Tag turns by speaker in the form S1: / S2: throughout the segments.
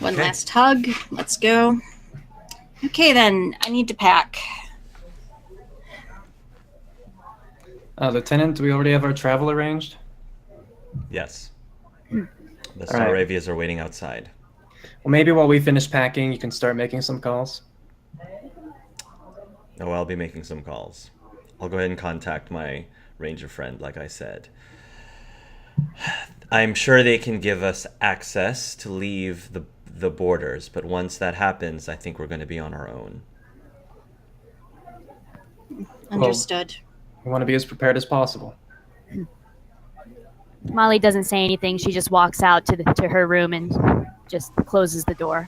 S1: One
S2: Okay.
S1: last hug. Let's go. Okay, then. I need to pack.
S3: Lieutenant, do we already have our travel arranged?
S2: Yes. The
S3: All right.
S2: Staravias are waiting outside.
S3: Well, maybe while we finish packing, you can start making some calls.
S2: Oh, I'll be making some calls. I'll go ahead and contact my ranger friend, like I said. I'm sure they can give us access to leave the borders, but once that happens, I think we're going to be on our own.
S1: Understood.
S3: We want to be as prepared as possible.
S4: Molly doesn't say anything. She just walks out to her room and just closes the door.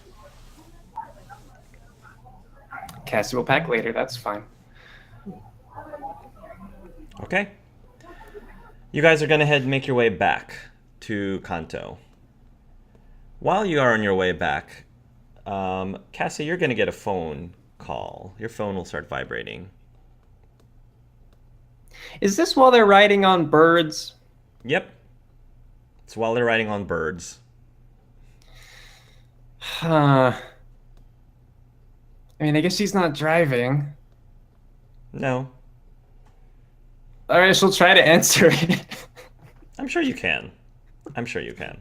S3: Cassie will pack later. That's fine.
S2: Okay. You guys are going to head and make your way back to Kanto. While you are on your way back, Cassie, you're going to get a phone call. Your phone will start vibrating.
S3: Is this while they're riding on birds?
S2: Yep. It's while they're riding on birds.
S3: I mean, I guess she's not driving.
S2: No.
S3: All right, she'll try to answer it.
S2: I'm sure you can. I'm sure you can.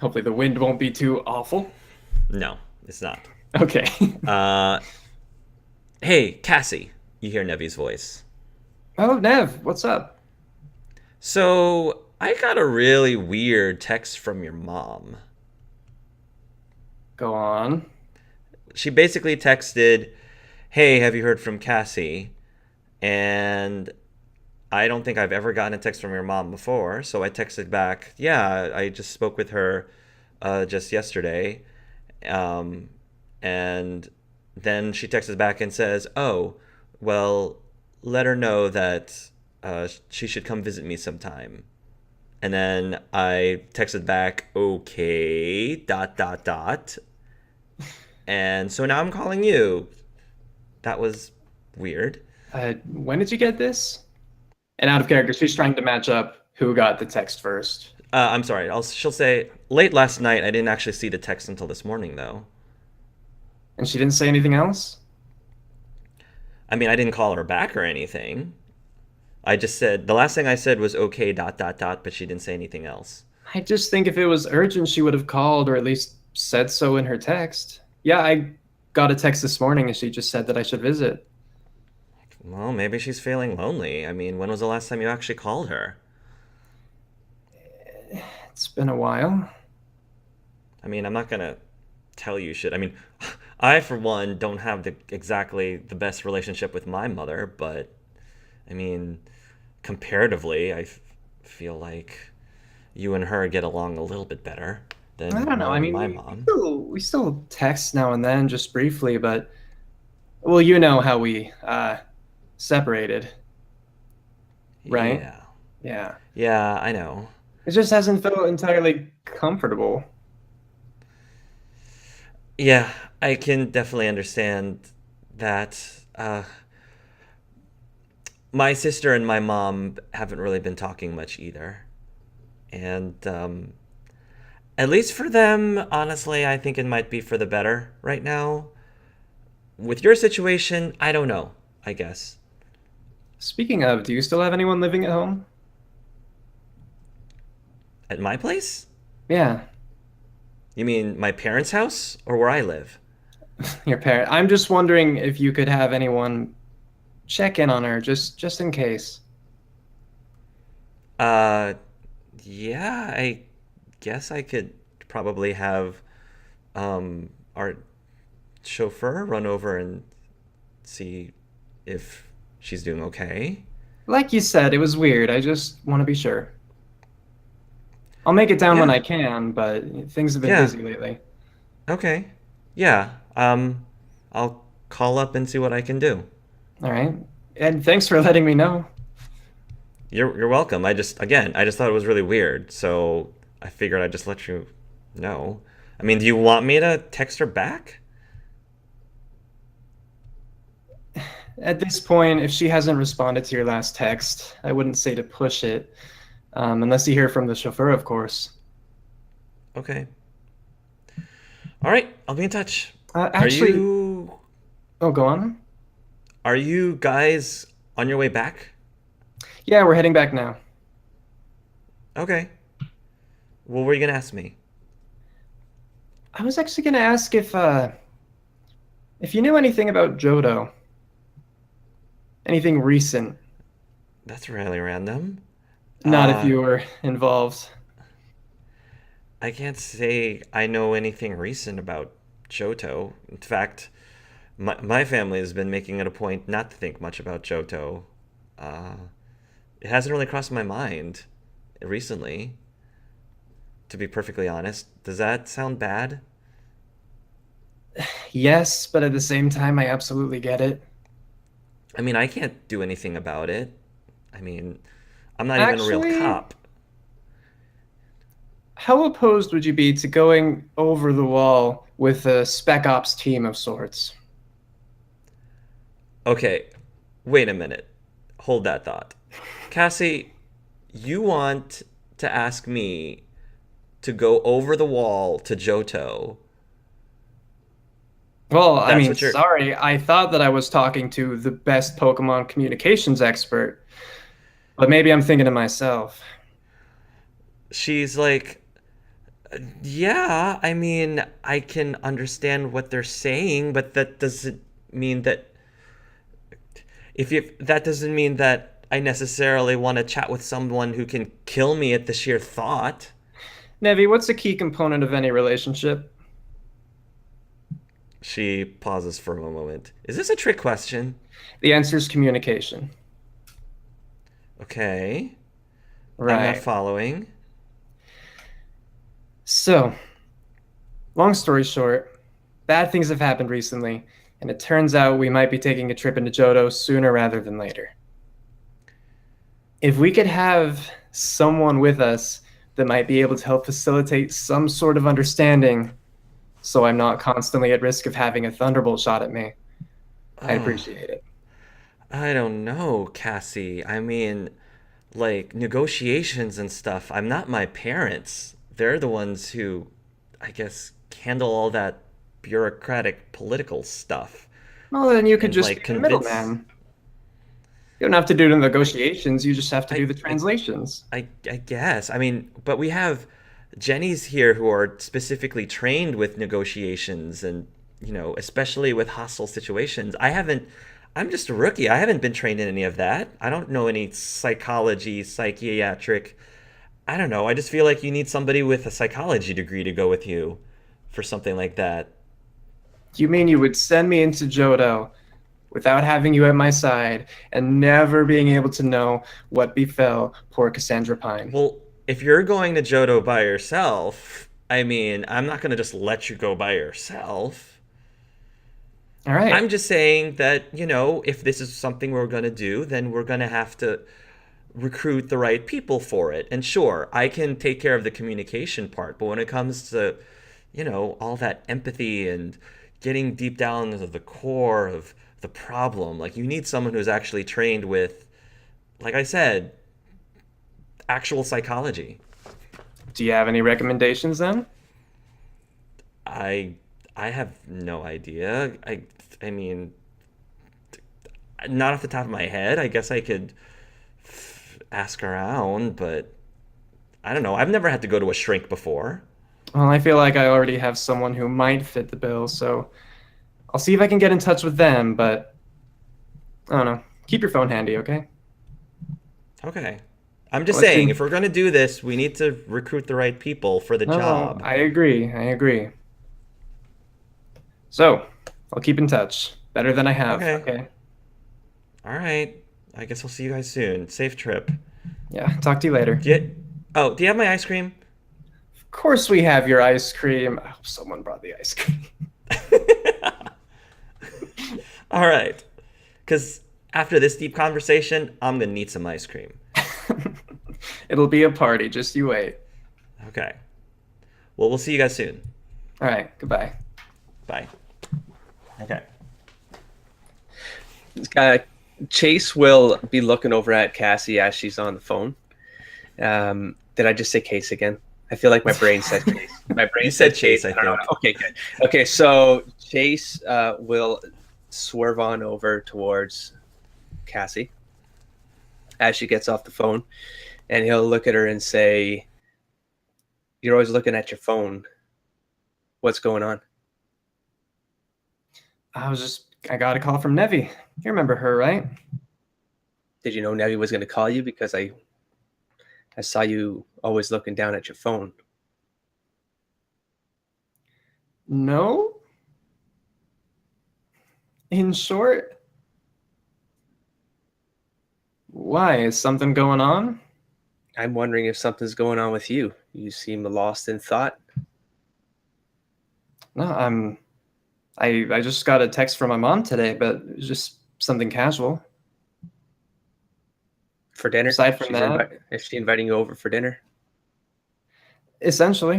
S3: Hopefully the wind won't be too awful.
S2: No, it's not.
S3: Okay.
S2: Hey, Cassie. You hear Nevi's voice.
S3: Oh, Nev, what's up?
S2: So, I got a really weird text from your mom.
S3: Go on.
S2: She basically texted, "Hey, have you heard from Cassie?" And I don't think I've ever gotten a text from your mom before, so I texted back, "Yeah, I just spoke with her just yesterday." And then she texts back and says, "Oh, well, let her know that she should come visit me sometime." And then I texted back, "Okay, dot, dot, dot." And so now I'm calling you. That was weird.
S3: When did you get this? And out of character, she's trying to match up who got the text first.
S2: I'm sorry. She'll say, late last night. I didn't actually see the text until this morning, though.
S3: And she didn't say anything else?
S2: I mean, I didn't call her back or anything. I just said, the last thing I said was, okay, dot, dot, dot, but she didn't say anything else.
S3: I just think if it was urgent, she would have called or at least said so in her text. Yeah, I got a text this morning and she just said that I should visit.
S2: Well, maybe she's feeling lonely. I mean, when was the last time you actually called her?
S3: It's been a while.
S2: I mean, I'm not going to tell you shit. I mean, I, for one, don't have exactly the best relationship with my mother, but, I mean, comparatively, I feel like you and her get along a little bit better than
S3: I don't know. I mean,
S2: my mom.
S3: we still text now and then, just briefly, but, well, you know how we separated, right?
S2: Yeah.
S3: Yeah.
S2: Yeah, I know.
S3: It just hasn't felt entirely comfortable.
S2: Yeah, I can definitely understand that. My sister and my mom haven't really been talking much either. And at least for them, honestly, I think it might be for the better right now. With your situation, I don't know, I guess.
S3: Speaking of, do you still have anyone living at home?
S2: At my place?
S3: Yeah,
S2: You mean my parents' house or where I live?
S3: your parent. I'm just wondering if you could have anyone check in on her, just in case.
S2: Uh, yeah, I guess I could probably have our chauffeur run over and see if she's doing okay.
S3: Like you said, it was weird. I just want to be sure. I'll make it down when
S2: Yeah,
S3: I can, but things have been
S2: yeah,
S3: busy lately.
S2: okay. Yeah, I'll call up and see what I can do.
S3: All right. And thanks for letting me know.
S2: You're welcome. I just thought it was really weird, so I figured I'd just let you know. I mean, do you want me to text her back?
S3: At this point, if she hasn't responded to your last text, I wouldn't say to push it, unless you hear from the chauffeur, of course.
S2: Okay. All right, I'll be in touch.
S3: Actually,
S2: Are you
S3: oh, go on.
S2: are you guys on your way back?
S3: Yeah, we're heading back now.
S2: Okay. What were you gonna ask me?
S3: I was actually going to ask if you knew anything about Jodo, anything recent.
S2: That's really random.
S3: Not if
S2: Uh,
S3: you were involved.
S2: I can't say I know anything recent about Johto. In fact, my family has been making it a point not to think much about Johto. Uh, it hasn't really crossed my mind recently, to be perfectly honest. Does that sound bad?
S3: Yes, but at the same time, I absolutely get it.
S2: I mean, I can't do anything about it. I mean, I'm not even a real
S3: Actually,
S2: cop.
S3: how opposed would you be to going over the wall with a Spec Ops team of sorts?
S2: Okay, wait a minute. Hold that thought. Cassie, you want to ask me to go over the wall to Johto.
S3: Well, I
S2: That's
S3: mean,
S2: what you're.
S3: sorry, I thought that I was talking to the best Pokemon communications expert, but maybe I'm thinking to myself.
S2: She's like, yeah, I mean, I can understand what they're saying, but that doesn't mean that if you that doesn't mean that I necessarily want to chat with someone who can kill me at the sheer thought.
S3: Nevi, what's a key component of any relationship?
S2: She pauses for a moment. Is this a trick question?
S3: The answer is communication.
S2: Okay. I'm not
S3: Right.
S2: following.
S3: So, long story short, bad things have happened recently, and it turns out we might be taking a trip into Johto sooner rather than later. If we could have someone with us that might be able to help facilitate some sort of understanding so I'm not constantly at risk of having a thunderbolt shot at me, I'd
S2: Oh,
S3: appreciate it.
S2: I don't know, Cassie. I mean, like negotiations and stuff. I'm not my parents. They're the ones who, I guess, handle all that bureaucratic political stuff
S3: Well, then you could
S2: and
S3: just
S2: like
S3: be the
S2: convince.
S3: middleman. You don't have to do the negotiations, you just have to do
S2: I,
S3: the
S2: I,
S3: translations.
S2: I guess. I mean, but we have Jennies here who are specifically trained with negotiations and, especially with hostile situations. I'm just a rookie. I haven't been trained in any of that. I don't know any psychology, psychiatric. I don't know. I just feel like you need somebody with a psychology degree to go with you for something like that.
S3: You mean you would send me into Johto without having you at my side and never being able to know what befell poor Cassandra Pine?
S2: Well, if you're going to Johto by yourself, I mean, I'm not going to just let you go by yourself.
S3: All right.
S2: I'm just saying that, if this is something we're going to do, then we're going to have to recruit the right people for it. And sure, I can take care of the communication part, but when it comes to, all that empathy and getting deep down into the core of the problem, like you need someone who's actually trained with, like I said, actual psychology.
S3: Do you have any recommendations then?
S2: I I have no idea. I mean, not off the top of my head. I guess I could ask around, but I don't know. I've never had to go to a shrink before.
S3: Well, I feel like I already have someone who might fit the bill, so I'll see if I can get in touch with them, but I don't know. Keep your phone handy, okay?
S2: Okay. I'm just
S3: Well, let's
S2: saying,
S3: see.
S2: if we're going to do this, we need to recruit the right people for the
S3: No,
S2: job.
S3: I agree. I agree. So, I'll keep in touch. Better than I have,
S2: Okay.
S3: okay?
S2: All right. I guess I'll see you guys soon. Safe trip.
S3: Yeah, talk to you later.
S2: Do you have my ice cream?
S3: Of course we have your ice cream. I hope someone brought the ice cream.
S2: All right. Because after this deep conversation, I'm going to need some ice cream.
S3: It'll be a party, just you wait.
S2: Okay. Well, we'll see you guys soon.
S3: All right, goodbye.
S2: Bye. Okay.
S5: Uh, Chase will be looking over at Cassie as she's on the phone. Did I just say Case again? I feel like my brain said Chase. My brain
S2: You said Chase, I
S5: don't know.
S2: think.
S5: Okay, good. Okay, so Chase will swerve on over towards Cassie as she gets off the phone, and he'll look at her and say, "You're always looking at your phone. What's going on?"
S3: I got a call from Nevi. You remember her, right?
S5: Did you know Nevi was going to call you? Because I saw you always looking down at your phone.
S3: No? In short? Why? Is something going on?
S5: I'm wondering if something's going on with you. You seem lost in thought.
S3: No, I just got a text from my mom today, but it was just something casual.
S5: For dinner?
S3: Aside from that,
S5: Is she inviting you over for dinner?
S3: essentially.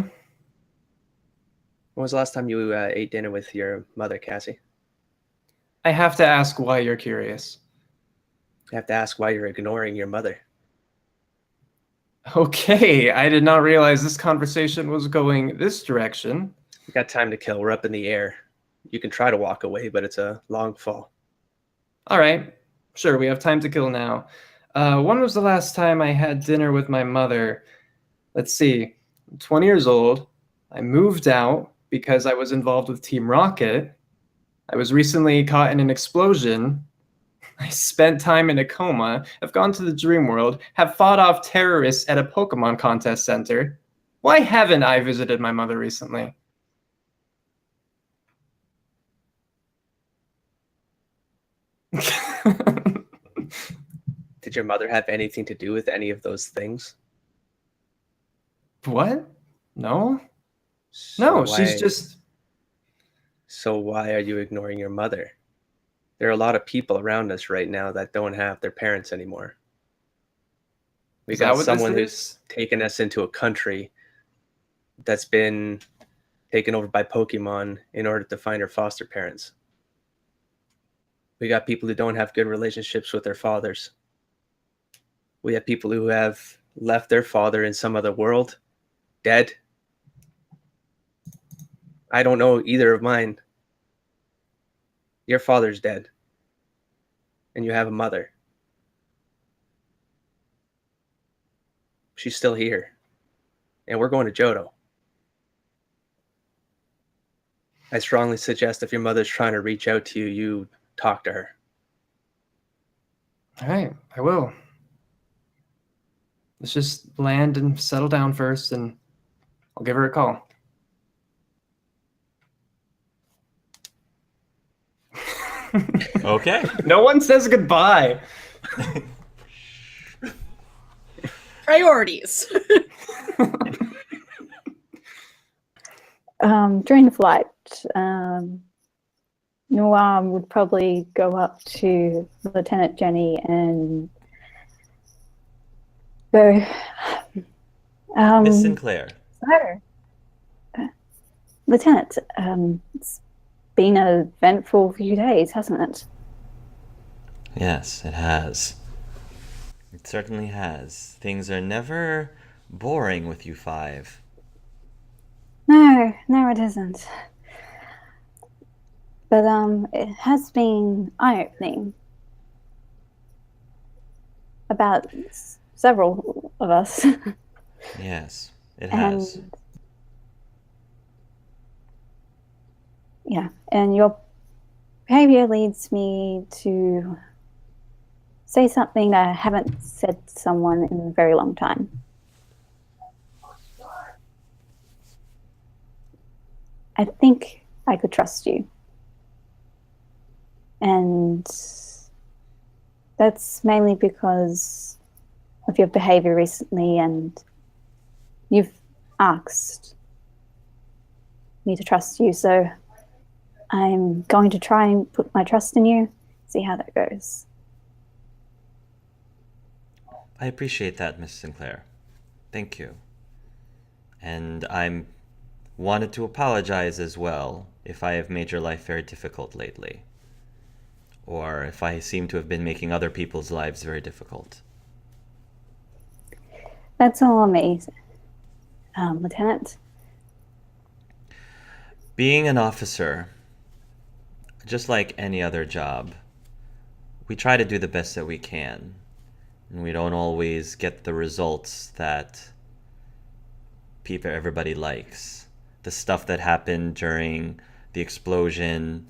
S5: When was the last time you ate dinner with your mother, Cassie?
S3: I have to ask why you're curious.
S5: I have to ask why you're ignoring your mother.
S3: Okay, I did not realize this conversation was going this direction.
S5: We got time to kill. We're up in the air. You can try to walk away, but it's a long fall.
S3: All right, sure, we have time to kill now. When was the last time I had dinner with my mother? Let's see, I'm 20 years old. I moved out because I was involved with Team Rocket. I was recently caught in an explosion. I spent time in a coma. I've gone to the dream world, have fought off terrorists at a Pokemon contest center. Why haven't I visited my mother recently?
S5: Did your mother have anything to do with any of those things?
S3: What? No?
S5: So
S3: No,
S5: why-
S3: she's just...
S5: So why are you ignoring your mother? There are a lot of people around us right now that don't have their parents anymore. We
S3: Is that
S5: got
S3: what
S5: someone
S3: this
S5: who's
S3: is?
S5: taken us into a country that's been taken over by Pokemon in order to find her foster parents. We got people who don't have good relationships with their fathers. We have people who have left their father in some other world, dead. I don't know either of mine. Your father's dead, and you have a mother. She's still here, and we're going to Johto. I strongly suggest if your mother's trying to reach out to you, you talk to her.
S3: All right, I will. Let's just land and settle down first, and I'll give her a call.
S2: Okay.
S3: No one says goodbye.
S1: Priorities.
S6: During the flight, Noir would probably go up to Lieutenant Jenny and go,
S2: Miss Sinclair.
S6: so, Lieutenant, it's been an eventful few days, hasn't it?
S2: Yes, it has. It certainly has. Things are never boring with you five.
S6: No, it isn't. But it has been eye-opening about several of us.
S2: Yes, it has.
S6: And yeah, and your behavior leads me to say something that I haven't said to someone in a very long time. I think I could trust you. And that's mainly because of your behavior recently, and you've asked me to trust you, so I'm going to try and put my trust in you, see how that goes.
S2: I appreciate that, Miss Sinclair. Thank you. And I'm wanted to apologize as well if I have made your life very difficult lately, or if I seem to have been making other people's lives very difficult.
S6: That's all on me. Lieutenant?
S2: Being an officer, just like any other job, we try to do the best that we can. And we don't always get the results that everybody likes. The stuff that happened during the explosion,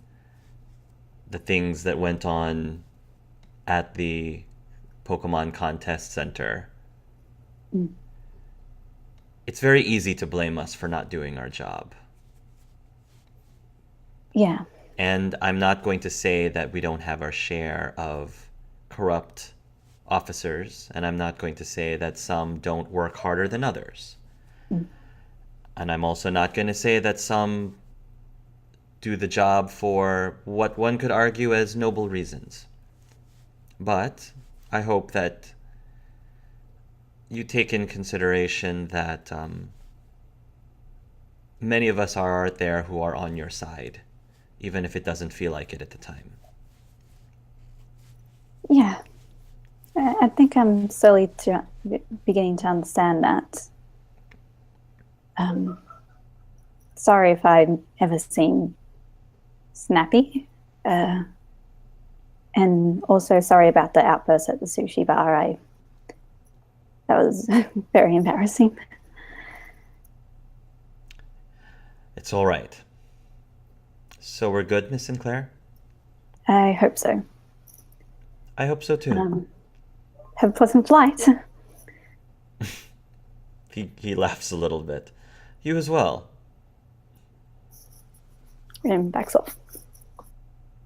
S2: the things that went on at the Pokemon Contest Center. It's very easy to blame us for not doing our job.
S6: Yeah.
S2: And I'm not going to say that we don't have our share of corrupt officers, and I'm not going to say that some don't work harder than others. And I'm also not going to say that some do the job for what one could argue as noble reasons. But I hope that you take in consideration that many of us are out there who are on your side, even if it doesn't feel like it at the time.
S6: Yeah. I think I'm slowly beginning to understand that. Sorry if I ever seem snappy. And also sorry about the outburst at the sushi bar. That was very embarrassing.
S2: It's all right. So we're good, Miss Sinclair?
S6: I hope so.
S2: I hope so too.
S6: Have a pleasant flight.
S2: He laughs a little bit. You as well.
S6: And backs off.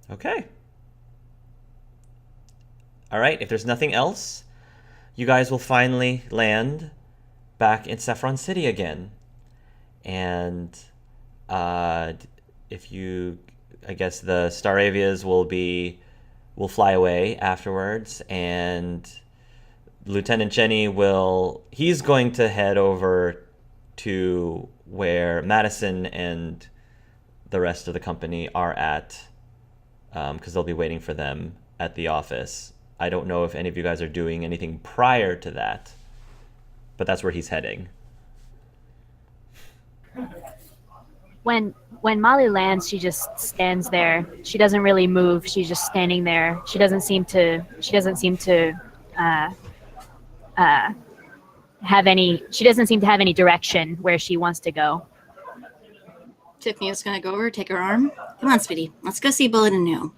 S2: Okay. All right, if there's nothing else, you guys will finally land back in Saffron City again. And if you, I guess the Staravias will fly away afterwards, and Lieutenant Jenny he's going to head over to where Madison and the rest of the company are at, because they'll be waiting for them at the office. I don't know if any of you guys are doing anything prior to that, but that's where he's heading.
S4: When Molly lands, she just stands there. She doesn't really move. She's just standing there. She doesn't seem to have any direction where she wants to go.
S1: Tiffany is going to go over, take her arm. Come on, sweetie. Let's go see Bullet and New.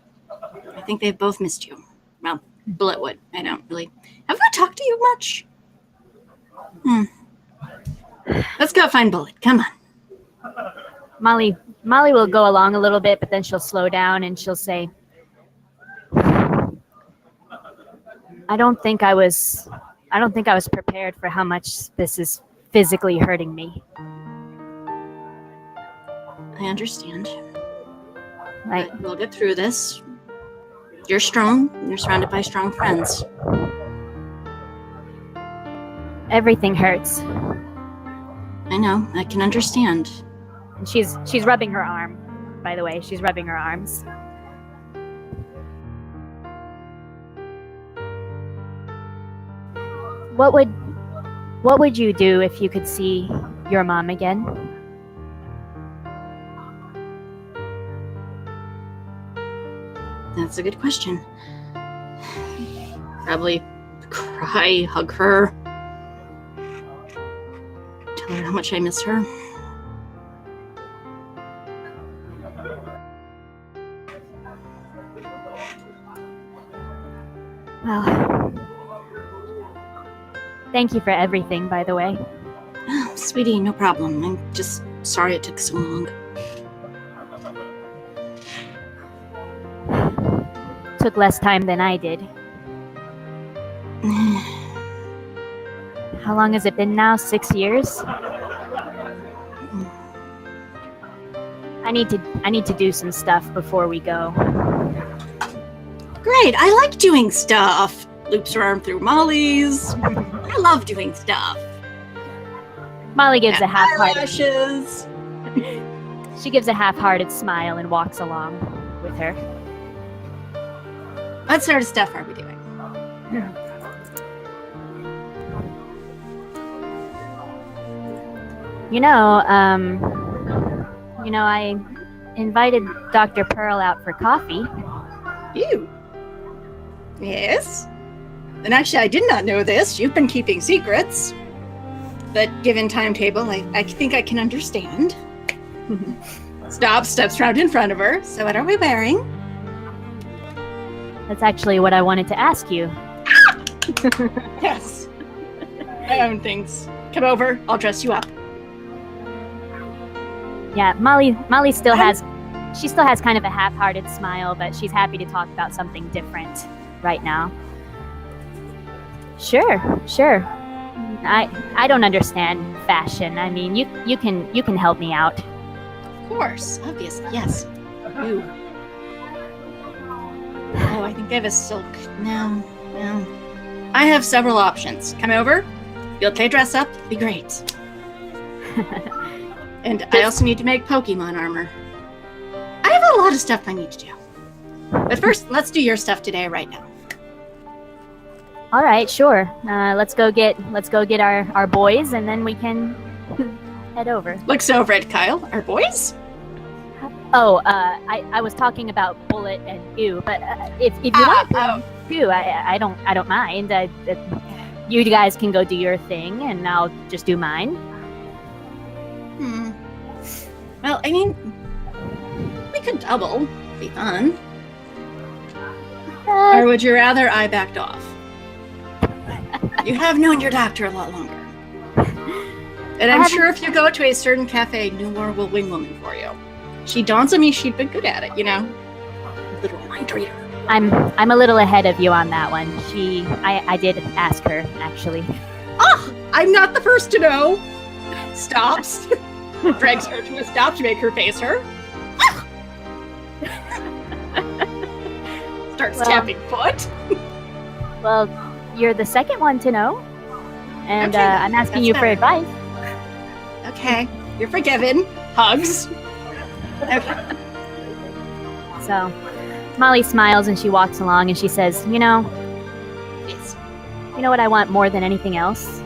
S1: I think they've both missed you. Well, Bullet would. I don't really. Have I talked to you much? Let's go find Bullet. Come on.
S4: Molly will go along a little bit, but then she'll slow down and she'll say, I don't think I was prepared for how much this is physically hurting me.
S1: I understand.
S4: Right.
S1: But we'll get through this. You're strong. You're surrounded by strong friends.
S4: Everything hurts.
S1: I know. I can understand.
S4: And she's rubbing her arm, by the way. She's rubbing her arms. What would you do if you could see your mom again?
S1: That's a good question. Probably cry, hug her. Tell her how much I miss her.
S4: Well, thank you for everything, by the way.
S1: Oh, sweetie, no problem. I'm just sorry it took so long.
S4: Took less time than I did. How long has it been now? 6 years? I need to do some stuff before we go.
S1: Great, I like doing stuff. Loops her arm through Molly's. I love doing stuff.
S4: Molly gives a half-hearted.
S1: Eyelashes.
S4: She gives a half-hearted smile and walks along with her.
S1: What sort of stuff are we doing?
S4: I invited Dr. Pearl out for coffee.
S1: You? Yes? And actually, I did not know this. You've been keeping secrets. But given timetable, I think I can understand. Steps round in front of her. So what are we wearing?
S4: That's actually what I wanted to ask you.
S1: Yes. I own things. Come over. I'll dress you up.
S4: Yeah, Molly still has kind of a half-hearted smile, but she's happy to talk about something different right now. Sure. I don't understand fashion. I mean, you can help me out.
S1: Of course. Obviously. Yes. Ooh. Oh, I think I have a silk. No. I have several options. Come over. You'll play dress up. Be great. And I also need to make Pokemon armor. I have a lot of stuff I need to do. But first, let's do your stuff today, right now.
S4: All right, sure. Let's go get our boys, and then we can head over.
S1: Looks over at Kyle. Our boys?
S4: Oh, I was talking about Bullet and you, but if you want to too, I don't mind. You guys can go do your thing, and I'll just do mine.
S1: Well, I mean, we could double. Be fun. Or would you rather I backed off? You have known your doctor a lot longer. And I'm sure if you go to a certain cafe, no more will wing woman for you. She dawns on me she'd been good at it, you know? Little mind reader.
S4: I'm a little ahead of you on that one. I did ask her, actually.
S1: Ah! I'm not the first to know! Stops. Drags her to a stop to make her face her. Ah! Starts tapping foot.
S4: Well, you're the second one to know. And
S1: Okay,
S4: I'm asking
S1: that's
S4: you for
S1: better.
S4: advice.
S1: Okay, you're forgiven. Hugs. Okay.
S4: So, Molly smiles and she walks along and she says,
S1: Yes.
S4: you know what I want more than anything else?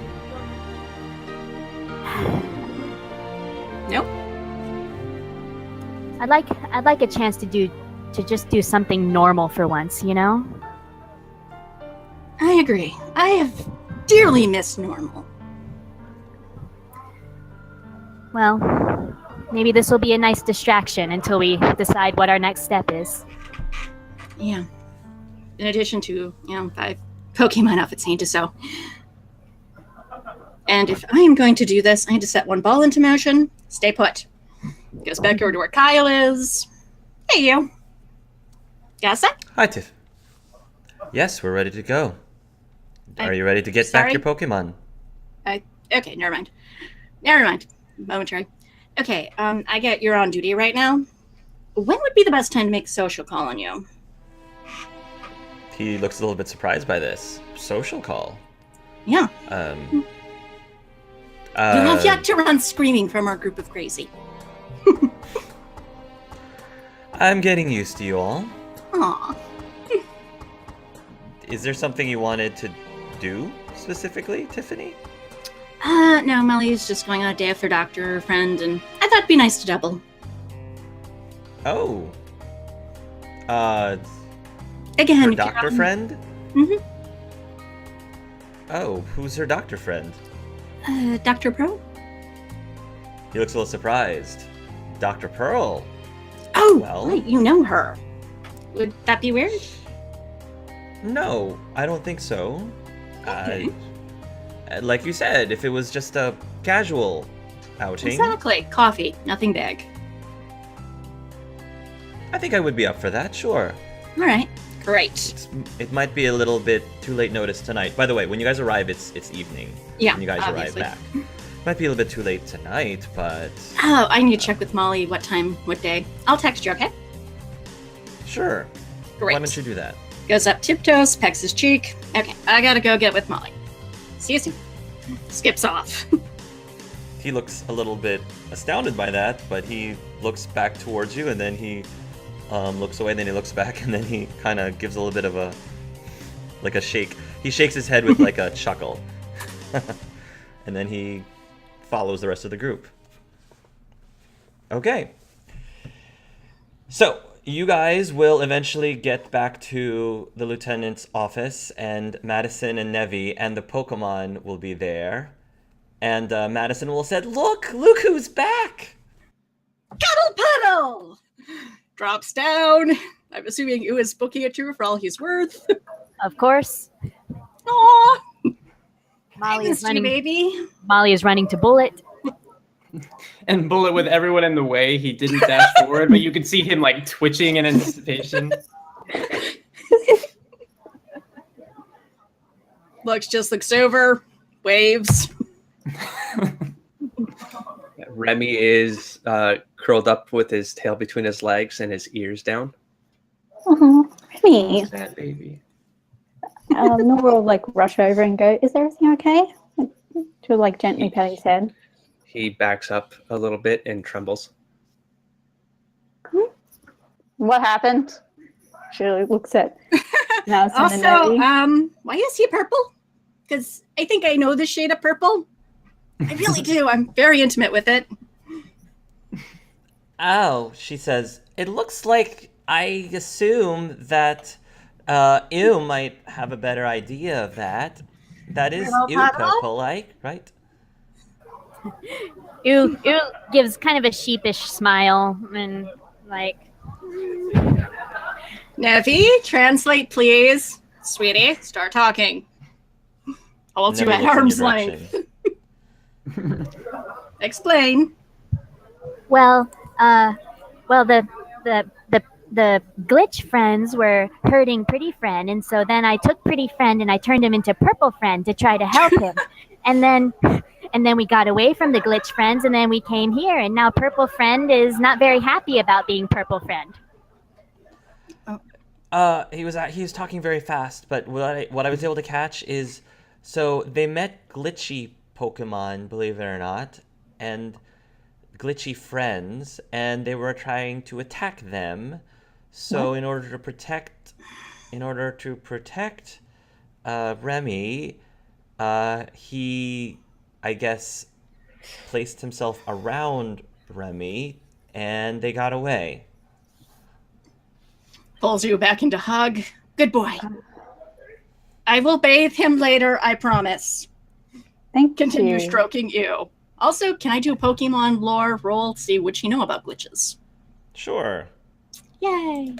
S1: Nope.
S4: I'd like a chance to just do something normal for once, you know?
S1: I agree. I have dearly missed normal.
S4: Well, maybe this will be a nice distraction until we decide what our next step is.
S1: Yeah. In addition to, 5 Pokemon outfits I need to sew. And if I am going to do this, I need to set one ball into motion. Stay put. Goes back over to where Kyle is. Hey, you. Got a sec?
S2: Hi, Tiff. Yes, we're ready to go. Are you ready to get
S1: sorry?
S2: back your Pokemon?
S1: Okay, never mind. Momentary. Okay, I get you're on duty right now. When would be the best time to make a social call on you?
S2: He looks a little bit surprised by this. Social call?
S1: Yeah.
S2: You
S1: You have yet to run screaming from our group of crazy.
S2: I'm getting used to you all.
S1: Aw.
S2: Is there something you wanted to do specifically, Tiffany?
S1: No, Molly's just going on a day with her doctor or friend, and I thought it'd be nice to double.
S2: Oh.
S1: Again,
S2: Her
S1: if you're
S2: doctor
S1: on-
S2: friend?
S1: Mhm.
S2: Oh, who's her doctor friend?
S1: Dr. Pro?
S2: He looks a little surprised. Dr. Pearl.
S1: Oh,
S2: Well-
S1: right, you know her. Would that be weird?
S2: No, I don't think so.
S1: Okay.
S2: Like you said, if it was just a casual outing,
S1: Exactly. Coffee, nothing big.
S2: I think I would be up for that, sure.
S1: All right, great.
S2: It might be a little bit too late notice tonight. By the way, when you guys arrive, it's evening.
S1: Yeah,
S2: When you guys
S1: obviously.
S2: arrive back. Might be a little bit too late tonight, but
S1: Oh, I need to check with Molly what time, what day. I'll text you, okay?
S2: sure.
S1: Great.
S2: Why don't you do that?
S1: Goes up tiptoes, pecks his cheek. Okay, I gotta go get with Molly. See you soon. Skips off.
S2: He looks a little bit astounded by that, but he looks back towards you, and then he looks away, and then he looks back, and then he kind of gives a little bit of a shake. He shakes his head with like a chuckle. And then he follows the rest of the group. Okay. So, you guys will eventually get back to the lieutenant's office, and Madison and Nevi and the Pokemon will be there. And Madison will say, look who's back!
S1: Cuddle Puddle! Drops down. I'm assuming Yu is booking it to for all he's worth.
S4: Of course.
S1: Aww.
S4: Molly
S1: I
S4: is
S1: missed you,
S4: running.
S1: baby.
S4: Molly is running to Bullet.
S3: And Bullet, with everyone in the way, he didn't dash forward, but you could see him like twitching in anticipation.
S1: Looks over, waves.
S5: Remy is curled up with his tail between his legs and his ears down.
S6: Oh, Remy.
S3: Sad baby.
S6: Nora will like rush over and go, is everything okay? She'll like gently pat his head.
S5: He backs up a little bit and trembles.
S6: What happened? She looks at Madison and
S1: Also,
S6: Nevi.
S1: why is he purple? Because I think I know the shade of purple. I really do. I'm very intimate with it.
S2: Oh, she says, it looks like I assume that Ew might have a better idea of that. That is
S1: Hello,
S2: Ew
S1: Pablo?
S2: purple-like, right?
S4: Ooh gives kind of a sheepish smile and like,
S1: Nevi, translate, please. Sweetie, start talking. Hold you
S2: Never
S1: at
S2: looks in your
S1: arm's
S2: direction.
S1: length. Explain.
S4: well, the glitch friends were hurting Pretty Friend, and so then I took Pretty Friend and I turned him into Purple Friend to try to help him. and then we got away from the glitch friends, and then we came here, and now Purple Friend is not very happy about being Purple Friend.
S2: He was talking very fast, but what I was able to catch is, so they met glitchy Pokemon, believe it or not, and glitchy friends, and they were trying to attack them. So in order to protect Remy, he, I guess, placed himself around Remy, and they got away.
S1: Pulls you back into hug. Good boy. I will bathe him later, I promise.
S6: Thank
S1: Continue
S6: you.
S1: stroking you. Also, can I do a Pokemon lore roll to see what you know about glitches?
S2: Sure.
S1: Yay!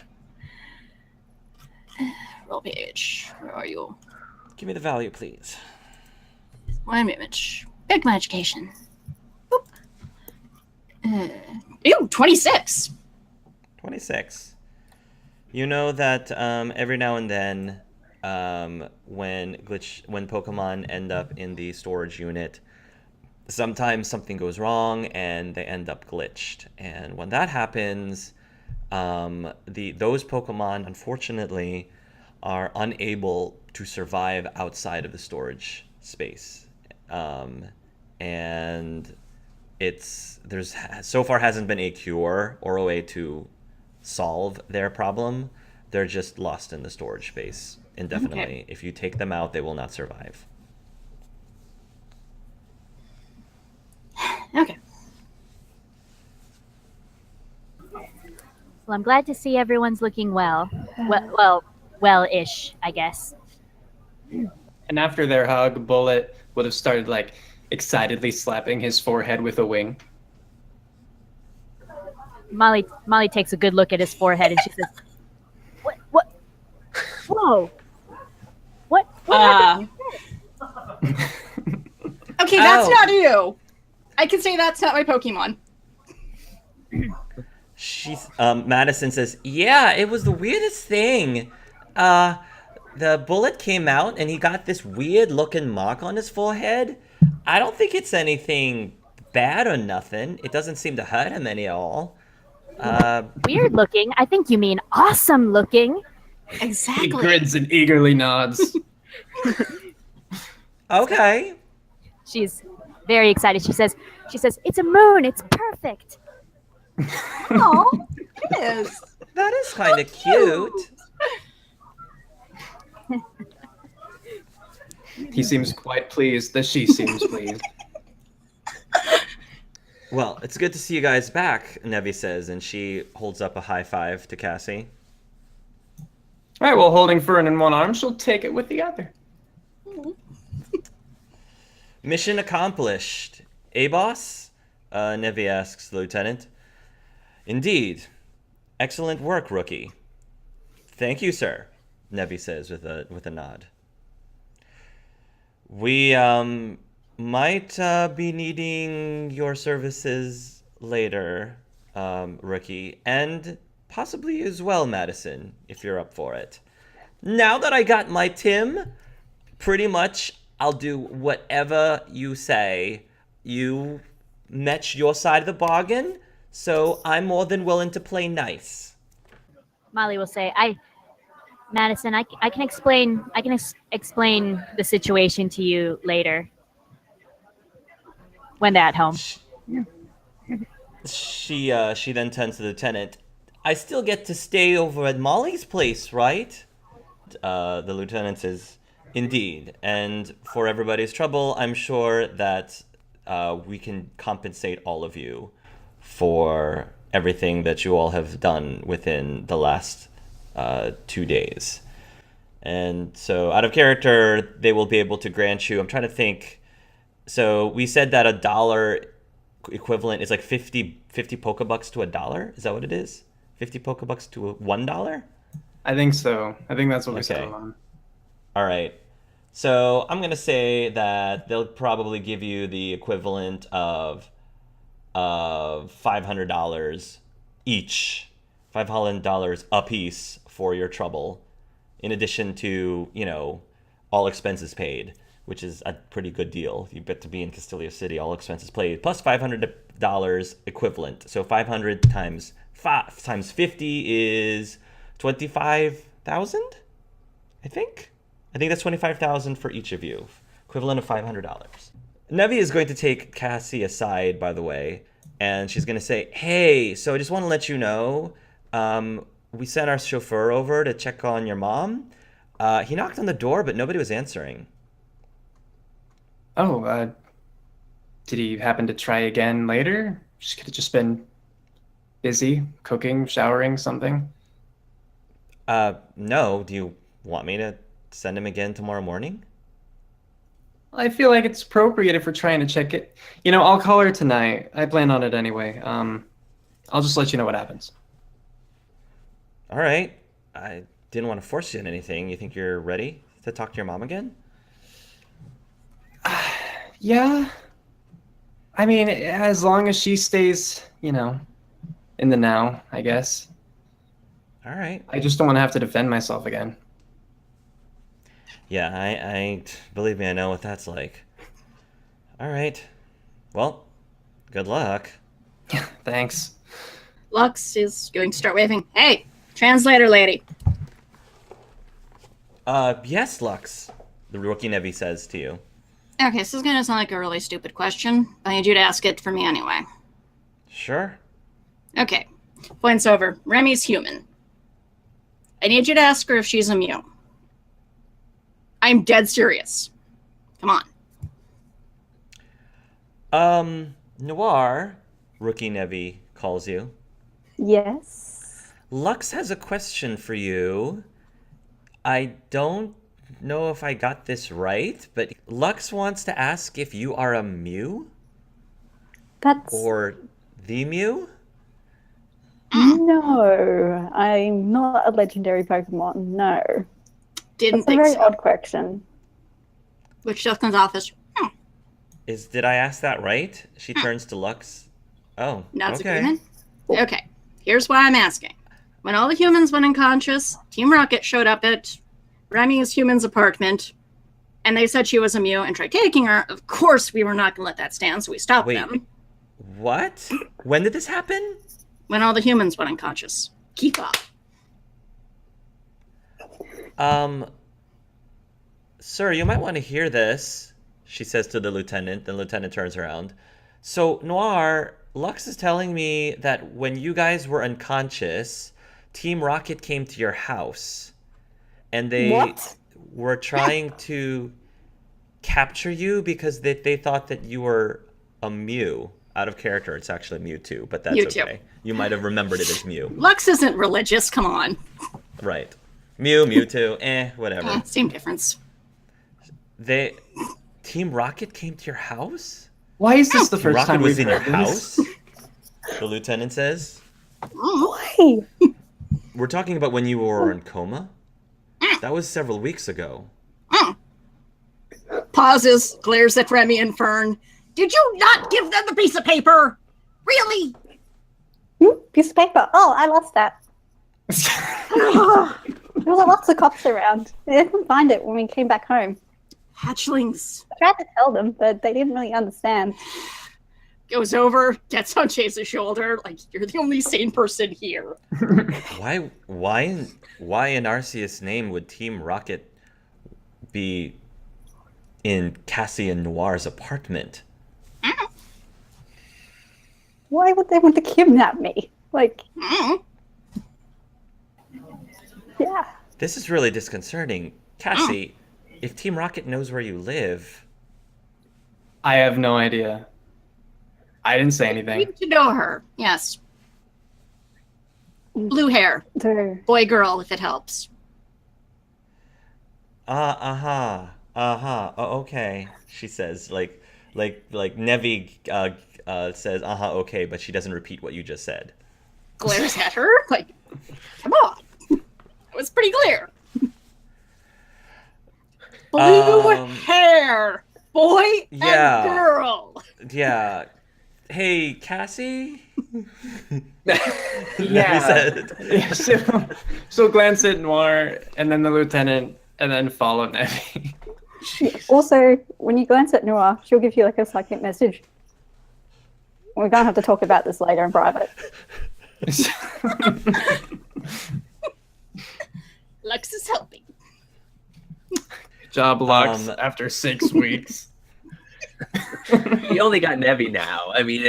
S1: Roll page. Where are you?
S2: Give me the value, please.
S1: One image. Pick my education. Boop. Ew, 26.
S2: 26. You know that every now and then, when Pokemon end up in the storage unit, sometimes something goes wrong and they end up glitched. And when that happens, those Pokemon, unfortunately, are unable to survive outside of the storage space. And there's so far hasn't been a cure or a way to solve their problem. They're just lost in the storage space indefinitely.
S1: Okay.
S2: If you take them out, they will not survive.
S1: Okay.
S4: Well, I'm glad to see everyone's looking well. Well-ish, I guess.
S3: And after their hug, Bullet would have started like excitedly slapping his forehead with a wing.
S4: Molly takes a good look at his forehead and she says, "What? Whoa! What happened?"
S1: Okay, that's
S2: Ow.
S1: not you. I can say that's not my Pokemon.
S2: Madison says, yeah, it was the weirdest thing. The bullet came out and he got this weird looking mark on his forehead. I don't think it's anything bad or nothing. It doesn't seem to hurt him any at all.
S4: Weird looking? I think you mean awesome looking.
S3: He
S1: Exactly.
S3: grins and eagerly nods.
S2: Okay.
S4: She's very excited. She says, "It's a moon. It's perfect."
S1: Oh, it is.
S2: That is kind of cute.
S3: He seems quite pleased that she seems pleased.
S2: Well, it's good to see you guys back, Nevi says, and she holds up a high five to Cassie.
S3: All right, well, holding Fern in one arm, she'll take it with the other.
S2: Mission accomplished. boss? Nevi asks the lieutenant. Indeed. Excellent work, rookie. Thank you, sir, Nevi says with a nod. We might be needing your services later, rookie, and possibly as well, Madison, if you're up for it. Now that I got my Tim, pretty much I'll do whatever you say. You met your side of the bargain, so I'm more than willing to play nice.
S4: Molly will say, Madison, I can explain explain the situation to you later when they're at home.
S2: She then turns to the lieutenant. I still get to stay over at Molly's place, right? The lieutenant says, indeed. And for everybody's trouble, I'm sure that we can compensate all of you for everything that you all have done within the last 2 days. And so out of character, they will be able to grant you, I'm trying to think. So we said that $1 equivalent is like 50 Pokebucks to $1. Is that what it is? 50 Pokebucks to $1?
S3: I think so. I think that's what we
S2: Okay.
S3: settled on.
S2: All right. So I'm going to say that they'll probably give you the equivalent of $500 each, $500 a piece for your trouble, in addition to, all expenses paid, which is a pretty good deal. You get to be in Castilia City, all expenses paid, plus $500 equivalent. So 500 times 50 is 25,000, I think. I think that's 25,000 for each of you, equivalent of $500. Nevi is going to take Cassie aside, by the way, and she's going to say, hey, so I just want to let you know, we sent our chauffeur over to check on your mom. He knocked on the door, but nobody was answering.
S3: Oh, did he happen to try again later? She could have just been busy, cooking, showering, something.
S2: No. Do you want me to send him again tomorrow morning?
S3: I feel like it's appropriate if we're trying to check it. I'll call her tonight. I plan on it anyway. I'll just let you know what happens.
S2: All right. I didn't want to force you in anything. You think you're ready to talk to your mom again?
S3: Yeah. I mean, as long as she stays, in the now, I guess.
S2: All right.
S3: I just don't want to have to defend myself again.
S2: Yeah, I believe me, I know what that's like. All right. Well, good luck.
S3: Thanks.
S1: Lux is going to start waving. Hey, translator lady.
S2: Yes, Lux, the rookie Nevi says to you.
S1: Okay, this is going to sound like a really stupid question. I need you to ask it for me anyway.
S2: Sure.
S1: Okay. Points over. Remy's human. I need you to ask her if she's immune. I'm dead serious. Come on.
S2: Noir, rookie Nevi calls you.
S6: Yes.
S2: Lux has a question for you. I don't know if I got this right, but Lux wants to ask if you are a Mew?
S6: That's...
S2: Or the Mew?
S6: No, I'm not a legendary Pokemon, no.
S1: Didn't
S6: That's a
S1: think
S6: very
S1: so.
S6: odd question.
S1: Which just comes off as,
S2: Did I ask that right? She turns to Lux. Oh,
S1: nuts
S2: okay.
S1: agreement. Okay, here's why I'm asking. When all the humans went unconscious, Team Rocket showed up at Remy's human's apartment, and they said she was immune and tried taking her. Of course, we were not going to let that stand, so we stopped
S2: Wait.
S1: them.
S2: What? When did this happen?
S1: When all the humans went unconscious. Keep up.
S2: Sir, you might want to hear this, she says to the lieutenant. The lieutenant turns around. So, Noir, Lux is telling me that when you guys were unconscious, Team Rocket came to your house. And they
S6: What?
S2: were trying to capture you because they thought that you were a Mew. Out of character, it's actually Mewtwo, but that's
S1: Mewtwo.
S2: okay. You might have remembered it as Mew.
S1: Lux isn't religious. Come on.
S2: Right. Mewtwo, whatever.
S1: Same difference.
S2: Team Rocket came to your house?
S3: Why is this the first
S2: Rocket
S3: time
S2: was
S3: we've
S2: in your
S3: heard this?
S2: house? The lieutenant says.
S6: Why?
S3: Hmm.
S2: We're talking about when you were in coma? That was several weeks ago.
S1: Pauses, glares at Remy and Fern. Did you not give them the piece of paper? Really?
S6: Piece of paper. Oh, I lost that. There were lots of cops around. They didn't find it when we came back home.
S1: Hatchlings.
S6: I tried to tell them, but they didn't really understand.
S1: Goes over, gets on Chase's shoulder, like, you're the only sane person here.
S2: Why in Arceus' name would Team Rocket be in Cassie and Noir's apartment?
S6: Why would they want to kidnap me? Like, yeah.
S2: This is really disconcerting. Cassie, if Team Rocket knows where you live...
S3: I have no idea. I didn't say
S1: You
S3: anything.
S1: need to know her, yes. Blue hair. Boy, girl, if it helps.
S2: Oh, okay, she says, like Nevi says, okay, but she doesn't repeat what you just said.
S1: Glares at her, like, come on. It was pretty clear. Blue hair. Boy and girl.
S2: Yeah. Hey, Cassie?
S3: Yeah.
S2: Said.
S3: Yeah, so glance at Noir, and then the lieutenant, and then follow Nevi.
S6: Also, when you glance at Noir, she'll give you like a psychic message. We're gonna have to talk about this later in private.
S1: Lux is helping.
S3: Job Lux after 6 weeks.
S5: You only got Nevi now. I mean,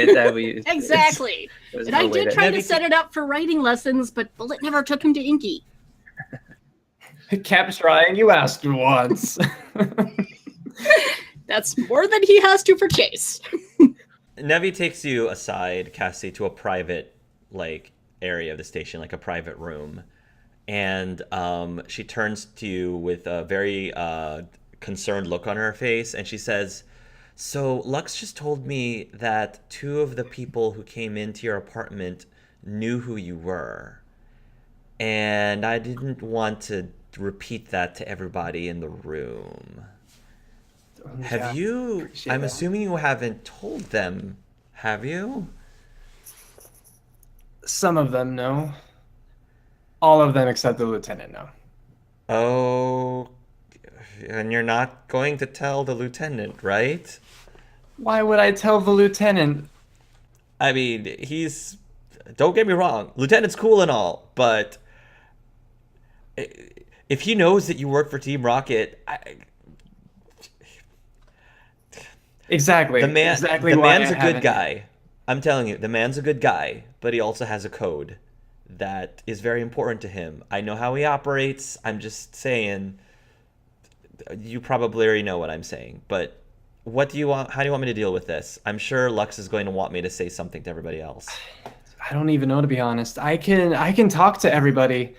S1: Exactly. And I did try to set it up for writing lessons, but Bullet never took him to Inky.
S3: Kept trying. You asked once.
S1: That's more than he has to for Chase.
S2: Nevi takes you aside, Cassie, to a private area of the station, like a private room, and she turns to you with a very concerned look on her face, and she says, "So Lux just told me that 2 of the people who came into your apartment knew who you were, and I didn't want to repeat that to everybody in the room." Have you? I'm assuming you haven't told them, have you?
S3: Some of them know. All of them except the lieutenant know.
S2: Oh, and you're not going to tell the lieutenant, right?
S3: Why would I tell the lieutenant?
S2: I mean, don't get me wrong, lieutenant's cool and all, but if he knows that you work for Team Rocket,
S3: Exactly.
S2: The man's a good
S3: haven't.
S2: guy. I'm telling you, the man's a good guy, but he also has a code that is very important to him. I know how he operates. I'm just saying, you probably already know what I'm saying, but how do you want me to deal with this? I'm sure Lux is going to want me to say something to everybody else.
S3: I don't even know, to be honest. I can talk to everybody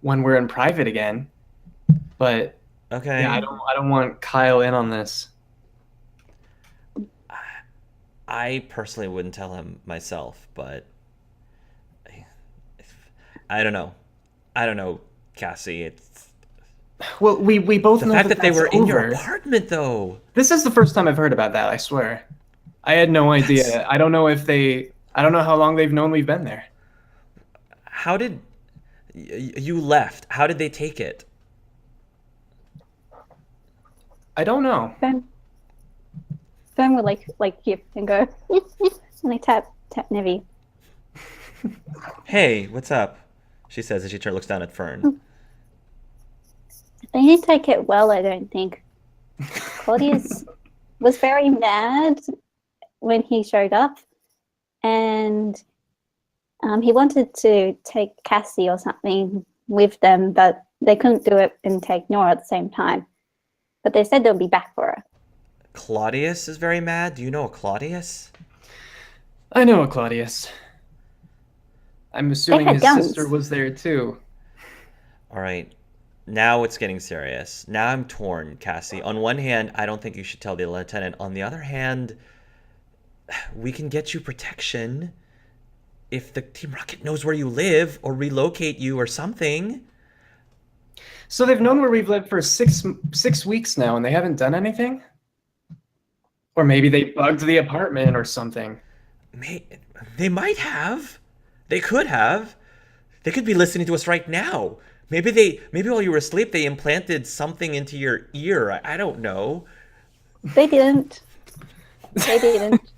S3: when we're in private again, but
S2: okay.
S3: Yeah, I don't want Kyle in on this.
S2: I personally wouldn't tell him myself, but I don't know, Cassie.
S3: Well, we both know
S2: the fact that they were in your
S3: over.
S2: apartment, though.
S3: This is the first time I've heard about that, I swear. I had no idea. I don't know how long they've known we've been there.
S2: How did you left? How did they take it?
S3: I don't know.
S6: Fern would like gift and go and they tap Nevi.
S2: Hey, what's up? She says as she looks down at Fern.
S6: They didn't take it well, I don't think. Claudius was very mad when he showed up, and he wanted to take Cassie or something with them, but they couldn't do it and take Nora at the same time. But they said they'll be back for her.
S2: Claudius is very mad. Do you know a Claudius?
S3: I know, Claudius. I'm assuming
S6: had
S3: his
S6: guns.
S3: sister was there too.
S2: All right. Now it's getting serious. Now I'm torn, Cassie. On one hand, I don't think you should tell the lieutenant. On the other hand, we can get you protection if the Team Rocket knows where you live or relocate you or something.
S3: So they've known where we've lived for six weeks now, and they haven't done anything? Or maybe they bugged the apartment or something.
S2: They might have. They could have. They could be listening to us right now. Maybe while you were asleep, they implanted something into your ear. I don't know.
S6: They didn't. They didn't.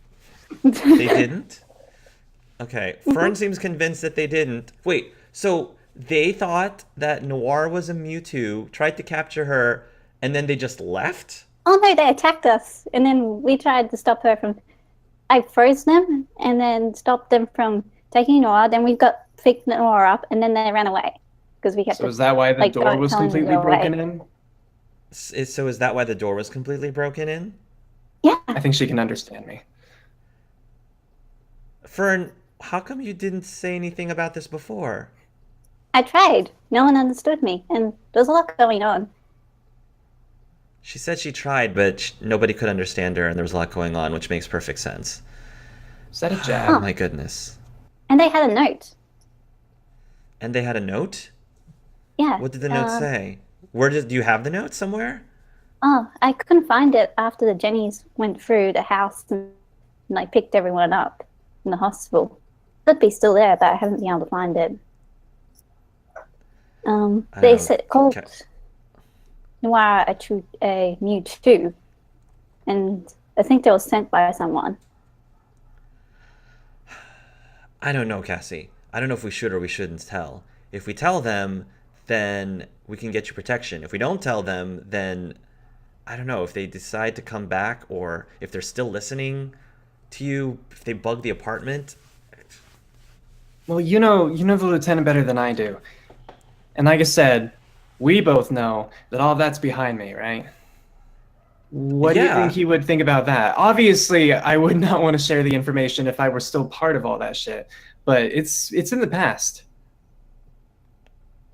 S2: They didn't? Okay. Fern seems convinced that they didn't. Wait, so they thought that Noir was a Mewtwo, tried to capture her, and then they just left?
S6: Oh no, they attacked us, and then we tried to stop her from. I froze them, and then stopped them from taking Noir. Then we got picked Noir up, and then they ran away because we kept.
S3: So is that why the door was completely broken in?
S2: So is that why the door was completely broken in?
S6: Yeah.
S3: I think she can understand me.
S2: Fern, how come you didn't say anything about this before?
S6: I tried. No one understood me, and there's a lot going on.
S2: She said she tried, but nobody could understand her, and there was a lot going on, which makes perfect sense.
S3: Is that a
S2: Oh
S3: jab?
S2: my goodness.
S6: And they had a note.
S2: And they had a note?
S6: Yeah.
S2: What did the note say? Do you have the note somewhere?
S6: Oh, I couldn't find it after the Jennies went through the house and like picked everyone up in the hospital. It could be still there, but I haven't been able to find it. They said called Noir a Mewtwo, and I think they were sent by someone.
S2: I don't know, Cassie. I don't know if we should or we shouldn't tell. If we tell them, then we can get you protection. If we don't tell them, then I don't know if they decide to come back or if they're still listening to you, if they bug the apartment.
S3: Well, you know the lieutenant better than I do. And like I said, we both know that all that's behind me, right? What do you think he would think about that? Obviously, I would not want to share the information if I were still part of all that shit, but it's in the past.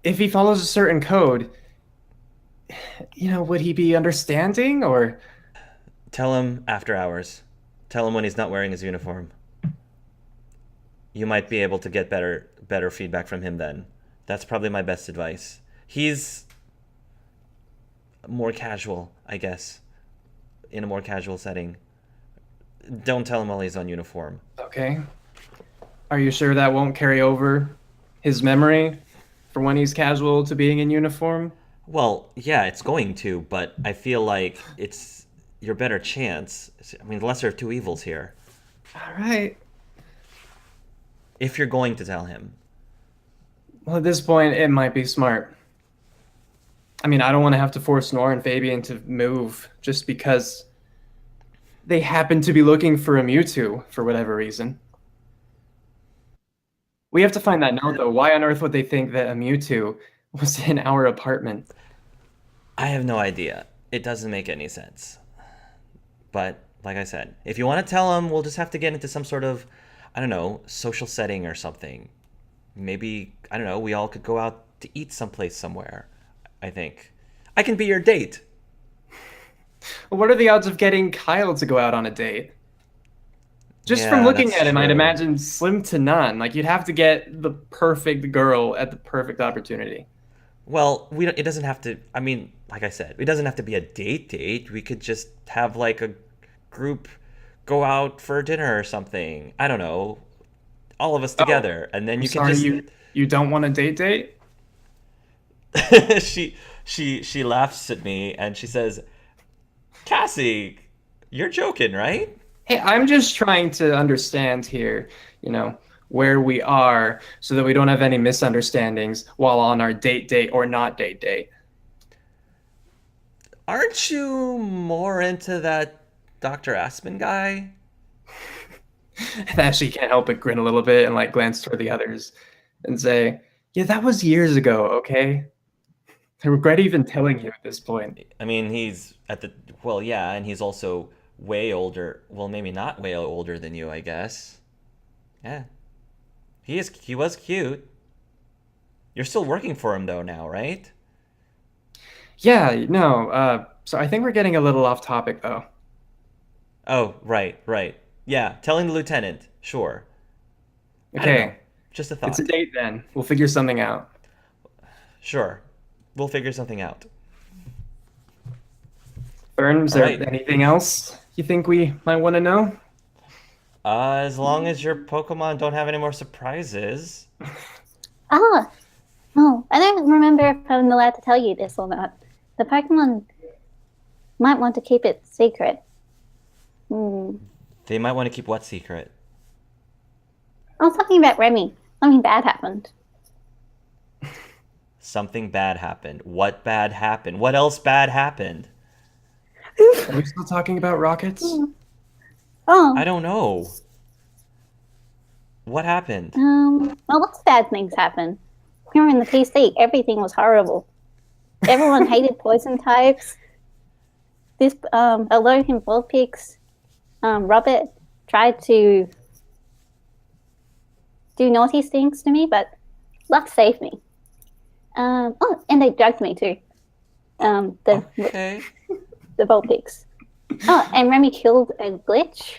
S3: If he follows a certain code, would he be understanding or?
S2: Tell him after hours. Tell him when he's not wearing his uniform. You might be able to get better feedback from him then. That's probably my best advice. He's more casual, I guess, in a more casual setting. Don't tell him while he's on uniform.
S3: Okay. Are you sure that won't carry over his memory for when he's casual to being in uniform?
S2: Well, yeah, it's going to, but I feel like it's your better chance. I mean, the lesser of two evils here.
S3: All right.
S2: If you're going to tell him.
S3: Well, at this point, it might be smart. I mean, I don't want to have to force Nora and Fabian to move just because they happen to be looking for a Mewtwo for whatever reason. We have to find that note, though. Why on earth would they think that a Mewtwo was in our apartment?
S2: I have no idea. It doesn't make any sense. But, like I said, if you want to tell them, we'll just have to get into some sort of, I don't know, social setting or something. Maybe, I don't know, we all could go out to eat someplace somewhere, I think. I can be your date.
S3: Well, what are the odds of getting Kyle to go out on a date? Just
S2: Yeah,
S3: from looking
S2: that's
S3: at him, I'd
S2: true.
S3: imagine slim to none. Like, you'd have to get the perfect girl at the perfect opportunity.
S2: Well, it doesn't have to, I mean, like I said, it doesn't have to be a date. We could just have like a group go out for dinner or something. I don't know. All of us together. And then you can just
S3: you don't want a date?
S2: she laughs at me and she says, "Cassie, you're joking, right?"
S3: Hey, I'm just trying to understand here, where we are so that we don't have any misunderstandings while on our date or not date.
S2: Aren't you more into that Dr. Aspen guy?
S3: And actually can't help but grin a little bit and like glance toward the others and say, yeah, that was years ago, okay? I regret even telling you at this point.
S2: I mean, he's yeah, and he's also way older. Well, maybe not way older than you, I guess. Yeah. He was cute. You're still working for him though now, right?
S3: Yeah, no. So I think we're getting a little off topic though.
S2: Oh, right. Yeah, telling the lieutenant. Sure. I don't know.
S3: Okay,
S2: Just a
S3: it's
S2: thought.
S3: a date then. We'll figure something out.
S2: Sure. We'll figure something out.
S3: Fern, is
S2: All
S3: there
S2: right.
S3: anything else you think we might want to know?
S2: As long as your Pokemon don't have any more surprises.
S6: Ah, oh, I don't remember if I'm allowed to tell you this or not. The Pokemon might want to keep it secret.
S2: They might want to keep what secret?
S6: I was talking about Remy. Something bad happened.
S2: Something bad happened. What bad happened? What else bad happened?
S3: Are we still talking about rockets?
S6: Oh,
S2: I don't know. What happened?
S6: well, lots of bad things happened. We were in the PC. Everything was horrible. Everyone hated poison types. This Alolan Vulpix, Robert tried to do naughty things to me, but luck saved me. Oh, and they drugged me too.
S2: Okay.
S6: The Vulpix. Oh, and Remy killed a glitch,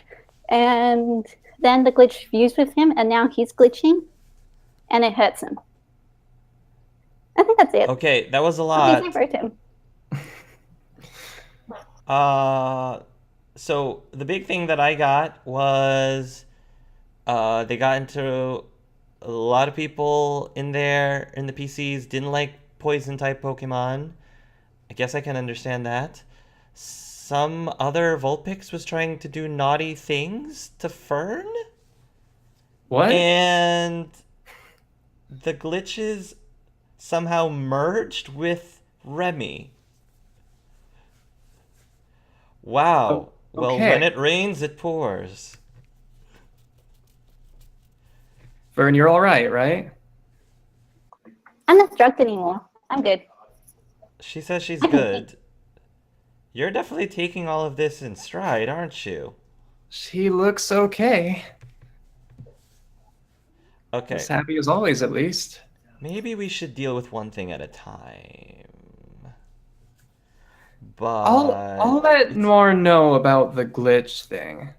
S6: and then the glitch fused with him, and now he's glitching, and it hurts him. I think that's it.
S2: Okay, that was a
S6: Please, I
S2: lot.
S6: hurt him.
S2: So the big thing that I got was they got into a lot of people in there in the PCs didn't like poison type Pokemon. I guess I can understand that. Some other Vulpix was trying to do naughty things to Fern,
S3: What?
S2: and the glitches somehow merged with Remy. Wow.
S3: Oh,
S2: Well,
S3: okay.
S2: when it rains, it pours.
S3: Fern, you're all right?
S6: I'm not drugged anymore. I'm good.
S2: She says she's good. You're definitely taking all of this in stride, aren't you?
S3: She looks okay.
S2: Okay,
S3: As happy as always, at least.
S2: maybe we should deal with one thing at a time.
S3: I'll
S2: But
S3: let Noir know about the glitch thing.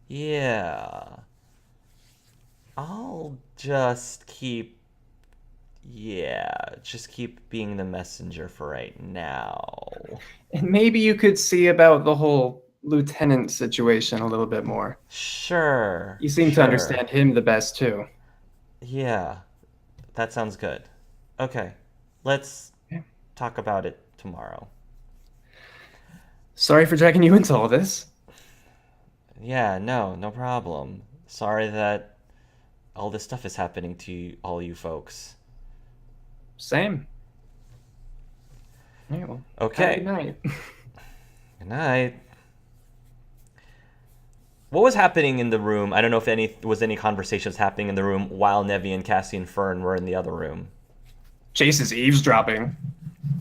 S2: yeah, I'll just keep being the messenger for right now.
S3: And maybe you could see about the whole lieutenant situation a little bit more.
S2: Sure.
S3: You seem to
S2: sure.
S3: understand him the best, too.
S2: Yeah, that sounds good. Okay, let's
S3: Yeah.
S2: talk about it tomorrow.
S3: Sorry for dragging you into all this.
S2: Yeah, no problem. Sorry that all this stuff is happening to all you folks.
S3: Same. Yeah, well, have a
S2: Okay.
S3: good night.
S2: Good night. What was happening in the room? I don't know if any conversations happening in the room while Nevi and Cassie and Fern were in the other room.
S3: Chase is eavesdropping.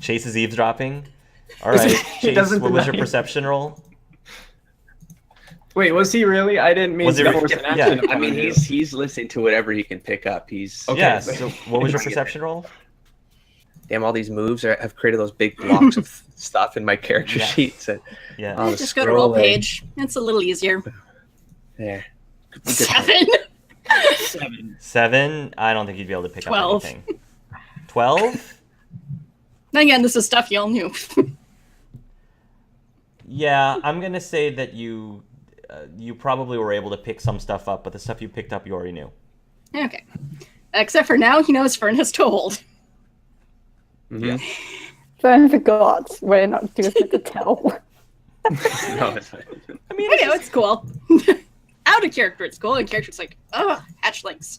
S2: Chase is eavesdropping. All right,
S3: He
S2: Chase,
S3: doesn't
S2: what was your
S3: deny it.
S2: perception roll?
S3: Wait, was he really? I didn't mean
S2: Was
S3: to
S2: he-
S3: force an
S2: yeah.
S3: action.
S5: I mean,
S3: upon you.
S5: he's listening to whatever he can pick up. He's
S3: Okay.
S2: Yeah. So what was your
S5: Let's get
S2: perception roll?
S5: damn, all these moves have created those big blocks of stuff in my character
S2: Yeah.
S5: sheets. And,
S2: Yeah.
S5: Oh, the
S1: Just go to roll
S5: scrolling.
S1: page. It's a little easier.
S5: yeah.
S1: 7.
S2: 7. I don't think you'd be able to pick
S1: 12.
S2: up anything. 12?
S1: Again, this is stuff y'all knew.
S2: Yeah, I'm gonna say that you probably were able to pick some stuff up, but the stuff you picked up you already knew.
S1: Okay. Except for now, he knows Fern has told.
S5: Mhm.
S6: Fern forgot. We're not too good to tell.
S5: No, it's fine.
S2: I mean,
S1: I know, it's cool. Out of character, it's cool. In character, it's like, oh, hatchlings.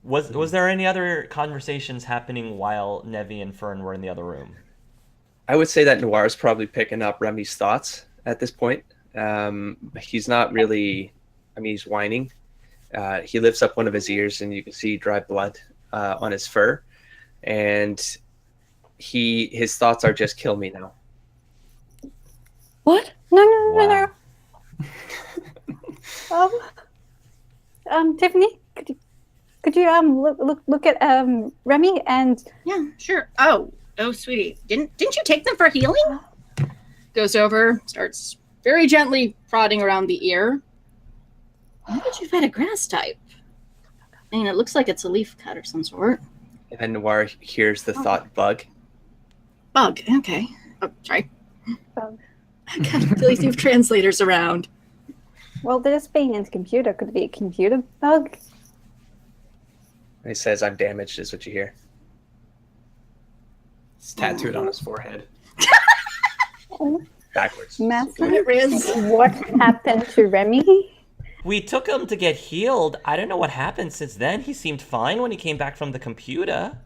S2: was there any other conversations happening while Nevi and Fern were in the other room?
S5: I would say that Noir's probably picking up Remy's thoughts at this point. He's not really, I mean, he's whining. He lifts up one of his ears and you can see dry blood on his fur. And his thoughts are just kill me now.
S6: What? No.
S2: Wow.
S6: Tiffany, could you look at Remy and
S1: Yeah, sure. Oh, sweetie, didn't you take them for healing? Goes over, starts very gently prodding around the ear. Why would you fight a grass type? I mean, it looks like it's a leaf cut or some sort.
S5: And then Noir hears the thought bug.
S1: Bug. Okay. Oh, sorry.
S6: Bug.
S1: I gotta please leave translators around.
S6: well, they're just being into computer. Could it be a computer bug?
S5: And he says, "I'm damaged," is what you hear.
S3: It's tattooed on his forehead.
S5: Backwards.
S6: Matthew,
S1: It is.
S6: what happened to Remy?
S2: We took him to get healed. I don't know what happened since then. He seemed fine when he came back from the computer.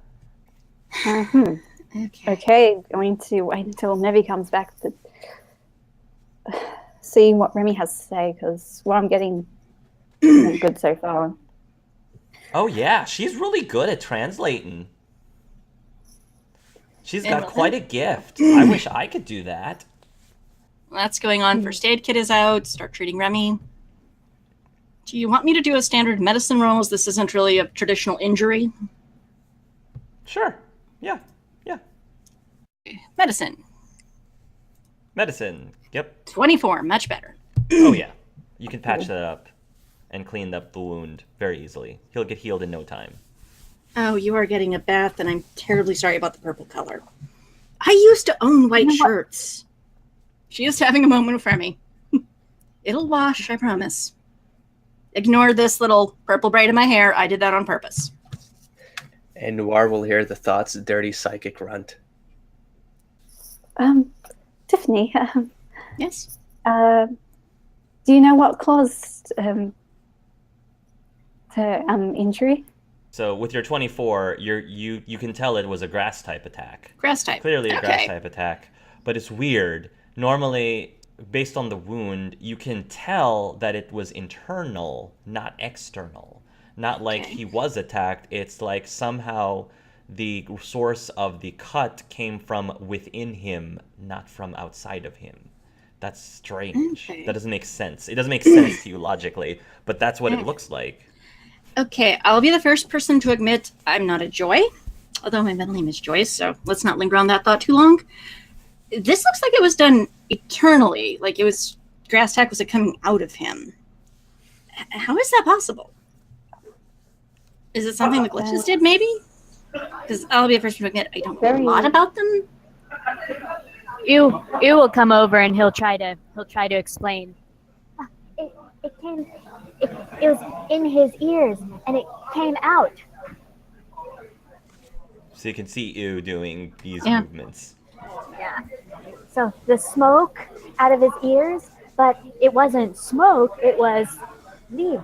S6: Mm-hmm. Okay, going to wait until Nevi comes back to see what Remy has to say, because what I'm getting isn't good so far.
S2: Oh yeah, she's really good at translating. She's got quite a gift. I wish I could do that.
S1: That's going on. First aid kit is out. Start treating Remy. Do you want me to do a standard medicine roll, as this isn't really a traditional injury?
S2: Sure. Yeah.
S1: Medicine.
S2: Medicine. Yep.
S1: 24. Much better.
S2: Oh yeah. You can patch that up and clean up the wound very easily. He'll get healed in no time.
S1: Oh, you are getting a bath, and I'm terribly sorry about the purple color. I used to own white shirts. She is having a moment with Remy. It'll wash, I promise. Ignore this little purple braid in my hair. I did that on purpose.
S5: And Noir will hear the thought's dirty psychic grunt.
S6: Tiffany,
S1: Yes?
S6: do you know what caused her injury?
S2: So with your 24, you can tell it was a grass type attack.
S1: Grass type.
S2: Clearly a grass
S1: Okay.
S2: type attack, but it's weird. Normally, based on the wound, you can tell that it was internal, not external. Not like
S1: Okay.
S2: he was attacked. It's like somehow the source of the cut came from within him, not from outside of him. That's strange.
S1: Okay.
S2: That doesn't make sense. It doesn't make sense to you logically, but that's what it looks like.
S1: Okay, I'll be the first person to admit I'm not a Joy, although my middle name is Joyce, so let's not linger on that thought too long. This looks like it was done eternally, like it was, grass tack was coming out of him. How is that possible? Is it something the glitches did, maybe? Because I'll be the first one to admit I don't know a lot about them.
S4: You will come over and he'll try to explain.
S7: It was in his ears and it came out.
S2: So you can see you doing these
S1: Yeah.
S2: movements.
S7: Yeah. So the smoke out of his ears, but it wasn't smoke, it was leaves.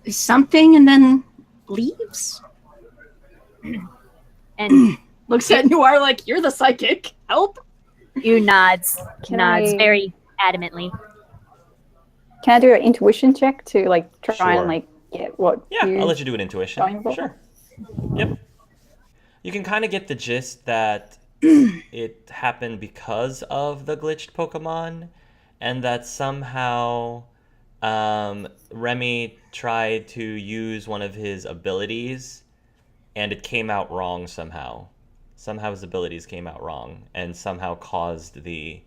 S1: Something and then leaves?
S4: And
S1: Looks at Noir like, you're the psychic. Help?
S4: you nods
S6: Can
S4: nods
S6: I-
S4: very adamantly.
S6: Can I do an intuition check to like try
S2: Sure.
S6: and like get what?
S2: Yeah, I'll let you do an intuition.
S6: going for?
S2: Sure. Yep. You can kind of get the gist that it happened because of the glitched Pokemon, and that somehow Remy tried to use one of his abilities, and it came out wrong somehow. Somehow his abilities came out wrong, and somehow caused the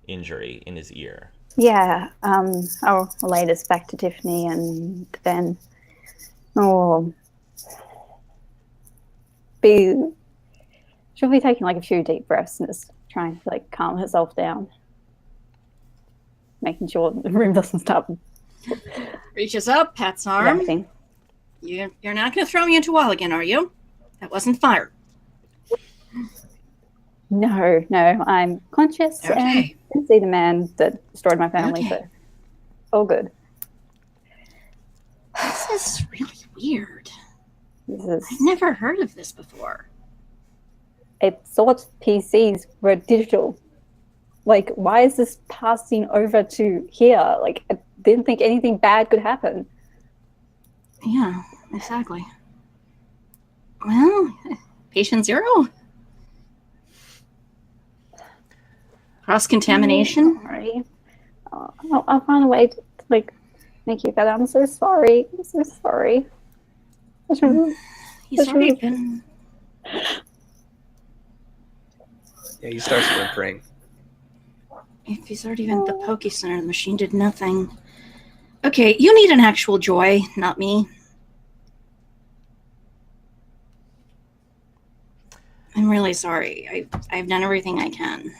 S2: injury in his ear.
S6: Yeah, I'll relay this back to Tiffany, and then she'll be taking like a few deep breaths and just trying to like calm herself down, making sure the room doesn't start
S1: Reaches up, pats arm.
S6: reacting.
S1: You're not going to throw me into a wall again, are you? That wasn't fire.
S6: No, I'm conscious and
S1: Okay.
S6: can see the man that destroyed my family,
S1: Okay.
S6: so all good.
S1: This is really weird.
S6: This
S1: I've
S6: is
S1: never heard of this before.
S6: it thought PCs were digital. Like, why is this passing over to here? Like, I didn't think anything bad could happen.
S1: Yeah, exactly. Well, patient 0. Cross-contamination.
S6: Sorry. I'll find a way to, like, Thank you, but I'm so sorry. I'm so sorry.
S1: He's already been...
S5: Yeah, he starts whimpering.
S1: If he's already been at the Poke Center, the machine did nothing. Okay, you need an actual joy, not me. I'm really sorry. I've done everything I can.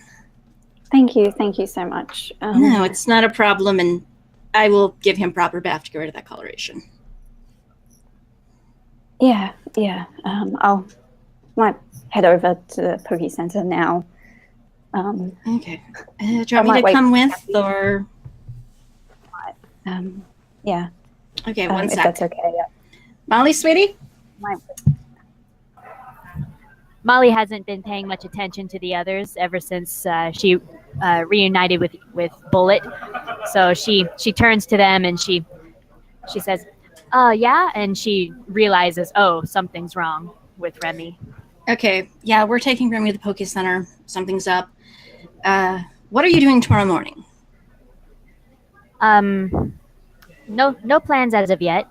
S6: Thank you so much.
S1: No, it's not a problem, and I will give him proper bath to get rid of that coloration.
S6: Yeah. Might head over to the Poke Center now.
S1: Okay. Do you want me to come with, or?
S6: Yeah.
S1: Okay, one
S6: if
S1: sec.
S6: that's okay. Yeah.
S1: Molly, sweetie?
S4: Molly hasn't been paying much attention to the others ever since she reunited with Bullet. So she turns to them and she says, yeah, and she realizes, oh, something's wrong with Remy.
S1: Okay, yeah, we're taking Remy to the Poke Center. Something's up. What are you doing tomorrow morning?
S4: No plans as of yet.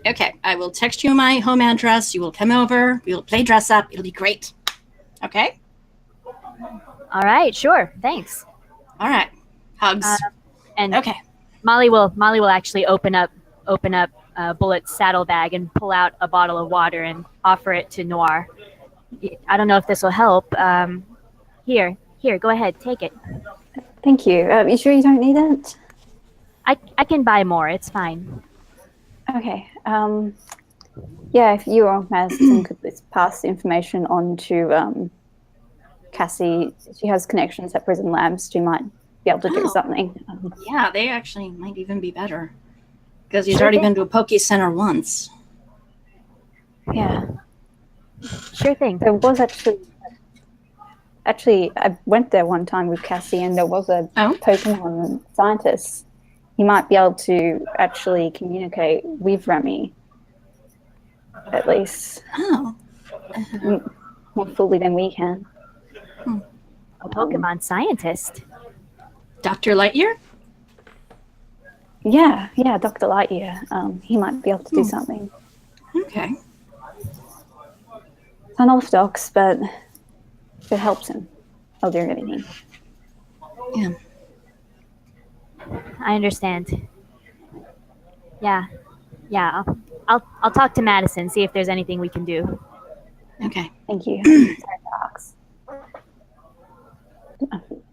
S1: Okay, I will text you my home address. You will come over. We will play dress up. It'll be great. Okay?
S4: All right, sure. Thanks.
S1: All right. Hugs.
S4: And
S1: okay.
S4: Molly will actually open up Bullet's saddlebag and pull out a bottle of water and offer it to Noir. I don't know if this will help. Here, go ahead, take it.
S6: Thank you. You sure you don't need it?
S4: I can buy more. It's fine.
S6: Okay. Yeah, if you or Madison could please pass the information on to Cassie. She has connections at prison labs. She might be able to do something.
S1: Yeah, they actually might even be better. Because he's already been to a Poke Center once.
S6: Yeah.
S4: Sure thing.
S6: There was actually, I went there one time with Cassie, and there was a Pokemon scientist. He might be able to actually communicate with Remy, at least.
S1: Oh.
S6: More fully than we can.
S4: A Pokemon scientist?
S1: Dr. Lightyear?
S6: Yeah, Dr. Lightyear. He might be able to do something.
S1: Okay.
S6: It's unorthodox, but if it helps him, I'll do anything.
S1: Yeah.
S4: I understand. Yeah. I'll talk to Madison, see if there's anything we can do.
S1: Okay.
S6: Thank you. Sorry to ask.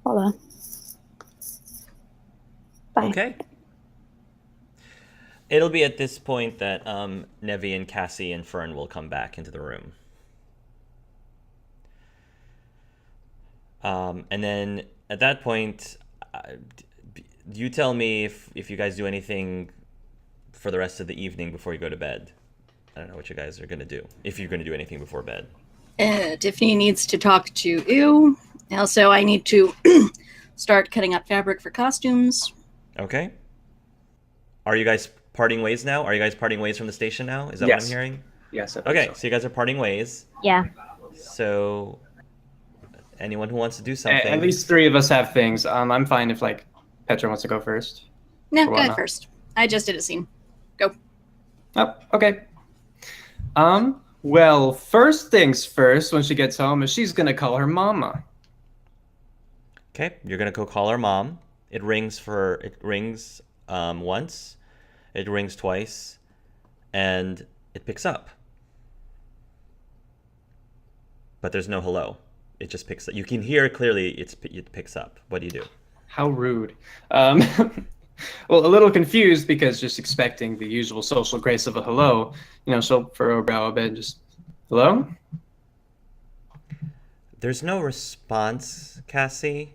S6: Hold on. Bye.
S2: Okay. It'll be at this point that Nevi and Cassie and Fern will come back into the room. And then at that point, you tell me if you guys do anything for the rest of the evening before you go to bed. I don't know what you guys are going to do, if you're going to do anything before bed.
S1: Tiffany needs to talk to Ew. Also, I need to start cutting up fabric for costumes.
S2: Okay. Are you guys parting ways now? Are you guys parting ways from the station now? Is that what I'm hearing?
S5: Yes.
S2: Okay, so you guys are parting ways.
S4: Yeah.
S2: So, anyone who wants to do something.
S3: At least 3 of us have things. I'm fine if Petra wants to go first.
S1: No, go ahead first. I just did a scene. Go.
S3: Oh, okay. Well, first things first, when she gets home, is she's gonna call her mama.
S2: Okay, you're gonna go call her mom. It rings once, it rings twice, and it picks up. But there's no hello. It just picks up. You can hear clearly it picks up. What do you do?
S3: How rude. Well, a little confused because just expecting the usual social grace of a hello, she'll furrow her brow a bit and just, hello?
S2: There's no response, Cassie,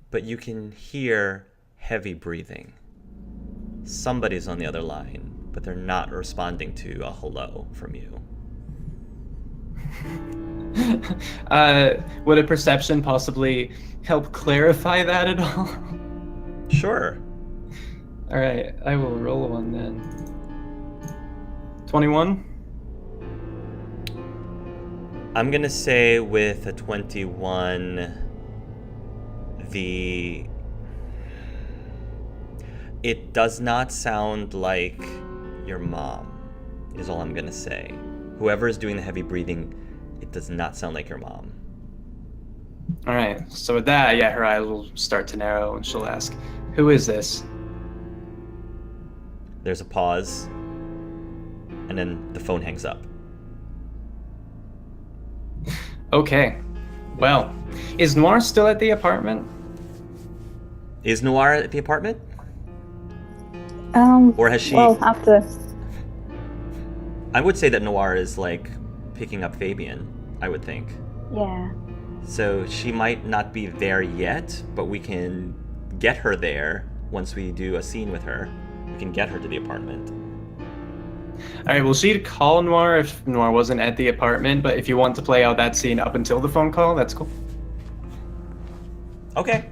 S2: but you can hear heavy breathing. Somebody's on the other line, but they're not responding to a hello from you.
S3: Would a perception possibly help clarify that at all?
S2: Sure.
S3: All right, I will roll one then. 21?
S2: I'm going to say with a 21, It does not sound like your mom, is all I'm gonna say. Whoever is doing the heavy breathing, it does not sound like your mom.
S3: All right. So with that, yeah, her eyes will start to narrow, and she'll ask, "Who is this?"
S2: There's a pause, and then the phone hangs up.
S3: Okay. Well, is Noir still at the apartment?
S2: Is Noir at the apartment? Or has she...
S6: Well, after.
S2: I would say that Noir is, like, picking up Fabian, I would think.
S6: Yeah.
S2: So she might not be there yet, but we can get her there once we do a scene with her. We can get her to the apartment.
S3: All right, well, she'd call Noir if Noir wasn't at the apartment, but if you want to play out that scene up until the phone call, that's cool.
S2: Okay.